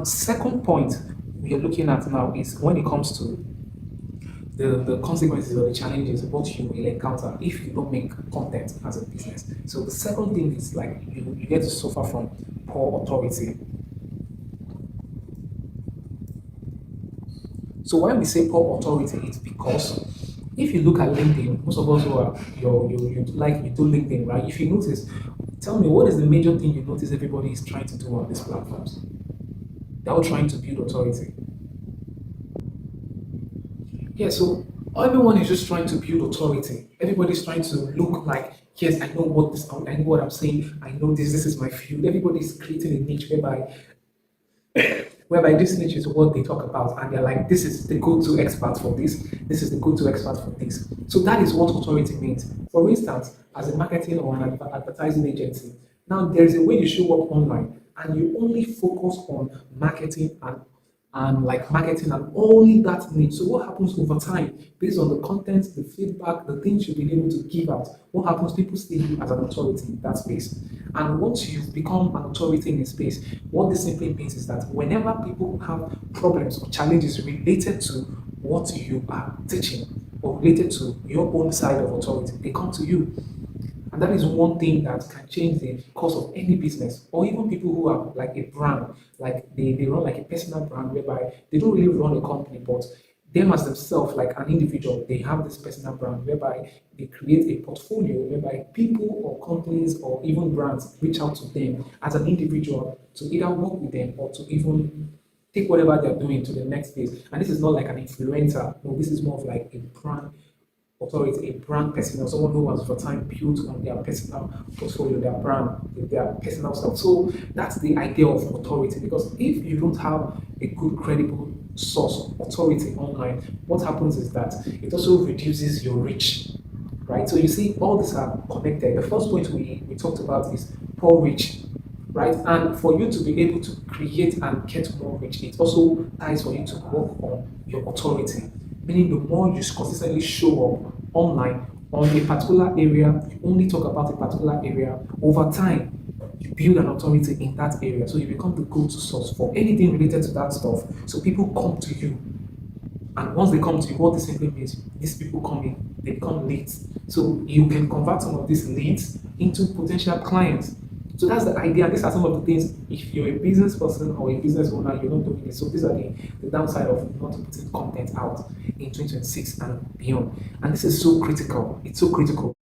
Second point we are looking at now is when it comes to the consequences or the challenges what you will encounter if you don't make content as a business. So the second thing is like you get to suffer from poor authority. So when we say poor authority, it's because if you look at LinkedIn, most of us who are you do LinkedIn, right? If you notice, tell me what is the major thing you notice everybody is trying to do on these platforms? They're all trying to build authority. Yeah, so everyone is just trying to build authority. Everybody's trying to look like, yes, I know what this, I know what I'm saying. I know this is my field. Everybody's creating a niche whereby this niche is what they talk about, and they're like, this is the go-to expert for this. This is the go-to expert for this. So that is what authority means. For instance, as a marketing or an advertising agency, now there is a way you show up online, and you only focus on marketing and like marketing and only that niche. So what happens over time, based on the content, the feedback, the things you've been able to give out, what happens? People see you as an authority in that space. And once you've become an authority in a space, what this simply means is that whenever people have problems or challenges related to what you are teaching or related to your own side of authority, they come to you. And that is one thing that can change the course of any business, or even people who are like a brand, like they run like a personal brand whereby they don't really run a company, but them as themselves, like an individual, they have this personal brand whereby they create a portfolio whereby people or companies or even brands reach out to them as an individual to either work with them or to even take whatever they're doing to the next phase. And this is not like an influencer. No, this is more of like a brand authority, a brand person, or someone who has for time built on their personal portfolio, their brand, with their personal stuff. So that's the idea of authority. Because if you don't have a good, credible source of authority online, what happens is that it also reduces your reach, right? So you see, all these are connected. The first point we talked about is poor reach, right? And for you to be able to create and get more reach, it also ties for you to work on your authority. Meaning, the more you consistently show up online on a particular area, you only talk about a particular area, over time, you build an authority in that area. So you become the go to source for anything related to that stuff. So people come to you. And once they come to you, what this simply means, these people come in, they become leads. So you can convert some of these leads into potential clients. So that's the idea. These are some of the things. If you're a business person or a business owner, you're not doing it. So these are the downside of not putting content out in 2026 and beyond. And this is so critical. It's so critical.